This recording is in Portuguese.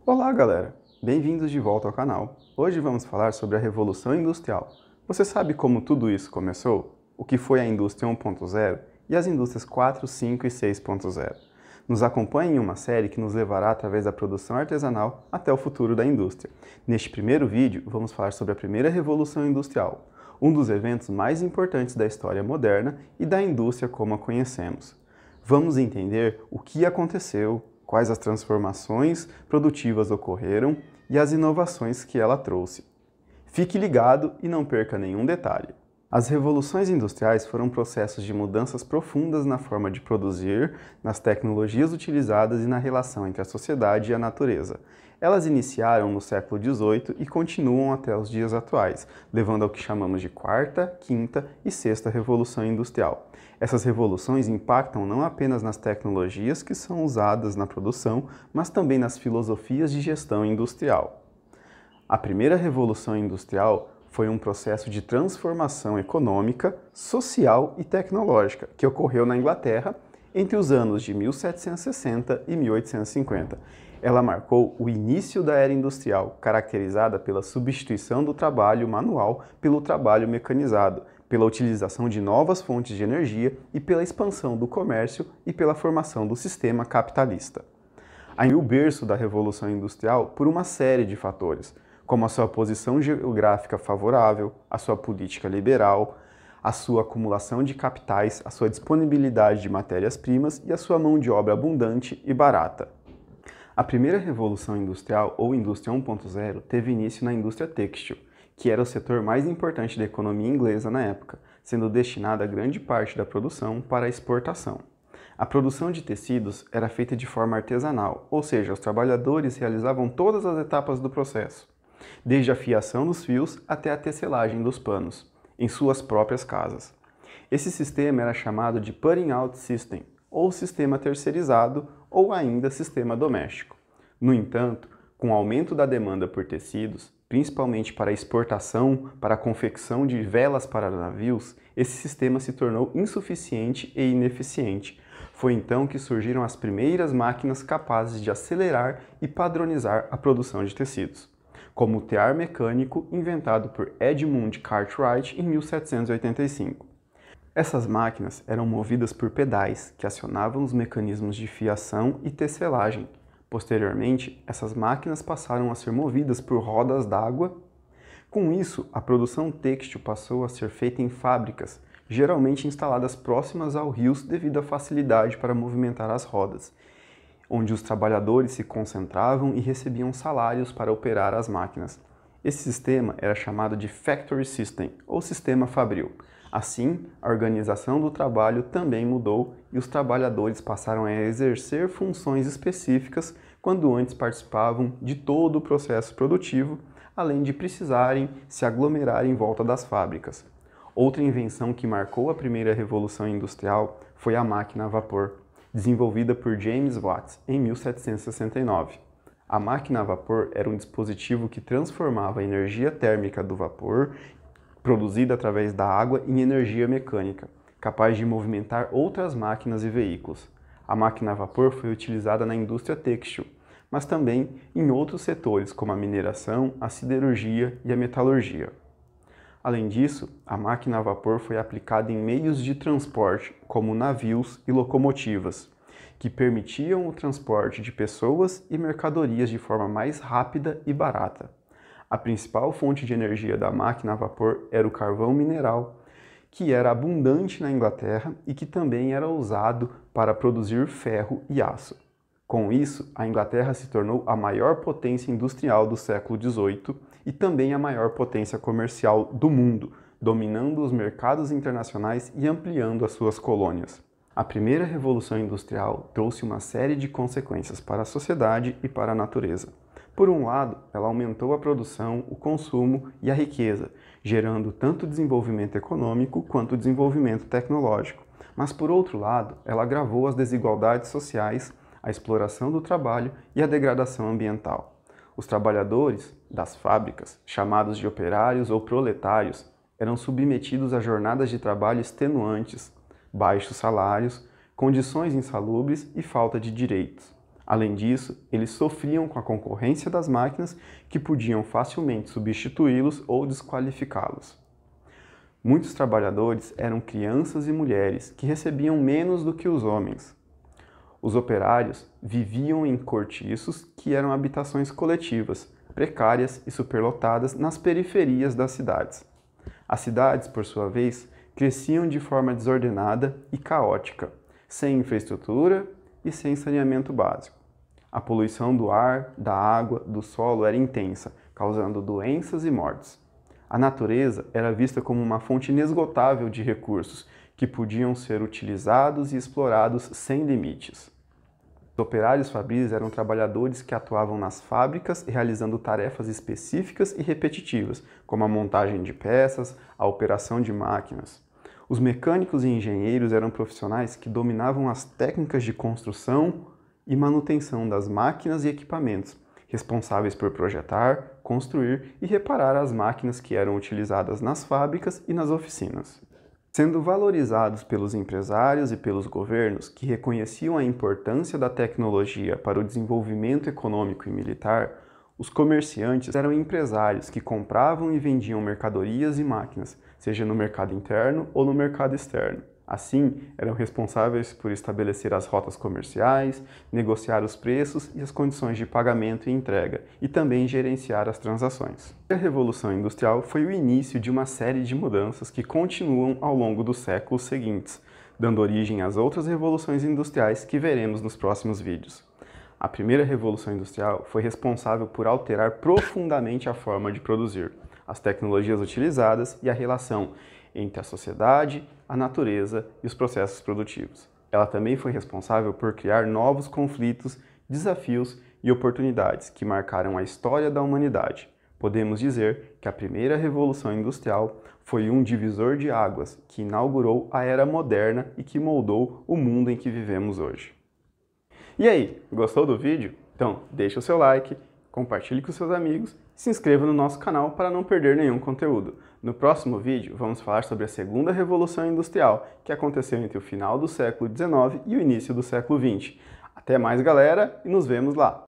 Olá, galera! Bem-vindos de volta ao canal. Hoje vamos falar sobre a Revolução Industrial. Você sabe como tudo isso começou? O que foi a indústria 1.0 e as indústrias 4, 5 e 6.0? Nos acompanhe em uma série que nos levará através da produção artesanal até o futuro da indústria. Neste primeiro vídeo, vamos falar sobre a primeira Revolução Industrial, um dos eventos mais importantes da história moderna e da indústria como a conhecemos. Vamos entender o que aconteceu, quais as transformações produtivas ocorreram e as inovações que ela trouxe. Fique ligado e não perca nenhum detalhe. As revoluções industriais foram processos de mudanças profundas na forma de produzir, nas tecnologias utilizadas e na relação entre a sociedade e a natureza. Elas iniciaram no século XVIII e continuam até os dias atuais, levando ao que chamamos de quarta, quinta e sexta revolução industrial. Essas revoluções impactam não apenas nas tecnologias que são usadas na produção, mas também nas filosofias de gestão industrial. A primeira revolução industrial foi um processo de transformação econômica, social e tecnológica que ocorreu na Inglaterra entre os anos de 1760 e 1850. Ela marcou o início da era industrial, caracterizada pela substituição do trabalho manual pelo trabalho mecanizado, pela utilização de novas fontes de energia e pela expansão do comércio e pela formação do sistema capitalista. Aí o berço da Revolução Industrial por uma série de fatores, como a sua posição geográfica favorável, a sua política liberal, a sua acumulação de capitais, a sua disponibilidade de matérias-primas e a sua mão de obra abundante e barata. A primeira Revolução Industrial, ou Indústria 1.0, teve início na indústria têxtil, que era o setor mais importante da economia inglesa na época, sendo destinada grande parte da produção para a exportação. A produção de tecidos era feita de forma artesanal, ou seja, os trabalhadores realizavam todas as etapas do processo, desde a fiação dos fios até a tecelagem dos panos, em suas próprias casas. Esse sistema era chamado de Putting Out System, ou sistema terceirizado, ou ainda sistema doméstico. No entanto, com o aumento da demanda por tecidos, principalmente para exportação, para a confecção de velas para navios, esse sistema se tornou insuficiente e ineficiente. Foi então que surgiram as primeiras máquinas capazes de acelerar e padronizar a produção de tecidos, como o tear mecânico inventado por Edmund Cartwright em 1785. Essas máquinas eram movidas por pedais que acionavam os mecanismos de fiação e tecelagem. Posteriormente, essas máquinas passaram a ser movidas por rodas d'água. Com isso, a produção têxtil passou a ser feita em fábricas, geralmente instaladas próximas aos rios devido à facilidade para movimentar as rodas, onde os trabalhadores se concentravam e recebiam salários para operar as máquinas. Esse sistema era chamado de Factory System, ou sistema fabril. Assim, a organização do trabalho também mudou e os trabalhadores passaram a exercer funções específicas quando antes participavam de todo o processo produtivo, além de precisarem se aglomerar em volta das fábricas. Outra invenção que marcou a primeira revolução industrial foi a máquina a vapor, desenvolvida por James Watt em 1769. A máquina a vapor era um dispositivo que transformava a energia térmica do vapor produzida através da água em energia mecânica, capaz de movimentar outras máquinas e veículos. A máquina a vapor foi utilizada na indústria têxtil, mas também em outros setores como a mineração, a siderurgia e a metalurgia. Além disso, a máquina a vapor foi aplicada em meios de transporte, como navios e locomotivas, que permitiam o transporte de pessoas e mercadorias de forma mais rápida e barata. A principal fonte de energia da máquina a vapor era o carvão mineral, que era abundante na Inglaterra e que também era usado para produzir ferro e aço. Com isso, a Inglaterra se tornou a maior potência industrial do século XVIII e também a maior potência comercial do mundo, dominando os mercados internacionais e ampliando as suas colônias. A primeira revolução industrial trouxe uma série de consequências para a sociedade e para a natureza. Por um lado, ela aumentou a produção, o consumo e a riqueza, gerando tanto desenvolvimento econômico quanto desenvolvimento tecnológico. Mas, por outro lado, ela agravou as desigualdades sociais, a exploração do trabalho e a degradação ambiental. Os trabalhadores das fábricas, chamados de operários ou proletários, eram submetidos a jornadas de trabalho extenuantes, baixos salários, condições insalubres e falta de direitos. Além disso, eles sofriam com a concorrência das máquinas que podiam facilmente substituí-los ou desqualificá-los. Muitos trabalhadores eram crianças e mulheres que recebiam menos do que os homens. Os operários viviam em cortiços que eram habitações coletivas, precárias e superlotadas nas periferias das cidades. As cidades, por sua vez, cresciam de forma desordenada e caótica, sem infraestrutura e sem saneamento básico. A poluição do ar, da água, do solo era intensa, causando doenças e mortes. A natureza era vista como uma fonte inesgotável de recursos que podiam ser utilizados e explorados sem limites. Os operários fabris eram trabalhadores que atuavam nas fábricas realizando tarefas específicas e repetitivas, como a montagem de peças, a operação de máquinas. Os mecânicos e engenheiros eram profissionais que dominavam as técnicas de construção e manutenção das máquinas e equipamentos, responsáveis por projetar, construir e reparar as máquinas que eram utilizadas nas fábricas e nas oficinas. Sendo valorizados pelos empresários e pelos governos que reconheciam a importância da tecnologia para o desenvolvimento econômico e militar, os comerciantes eram empresários que compravam e vendiam mercadorias e máquinas, seja no mercado interno ou no mercado externo. Assim, eram responsáveis por estabelecer as rotas comerciais, negociar os preços e as condições de pagamento e entrega, e também gerenciar as transações. A Revolução Industrial foi o início de uma série de mudanças que continuam ao longo dos séculos seguintes, dando origem às outras revoluções industriais que veremos nos próximos vídeos. A primeira Revolução Industrial foi responsável por alterar profundamente a forma de produzir, as tecnologias utilizadas e a relação entre a sociedade, a natureza e os processos produtivos. Ela também foi responsável por criar novos conflitos, desafios e oportunidades que marcaram a história da humanidade. Podemos dizer que a primeira Revolução Industrial foi um divisor de águas que inaugurou a era moderna e que moldou o mundo em que vivemos hoje. E aí, gostou do vídeo? Então, deixa o seu like, compartilhe com seus amigos e se inscreva no nosso canal para não perder nenhum conteúdo. No próximo vídeo, vamos falar sobre a segunda Revolução Industrial, que aconteceu entre o final do século XIX e o início do século XX. Até mais, galera, e nos vemos lá!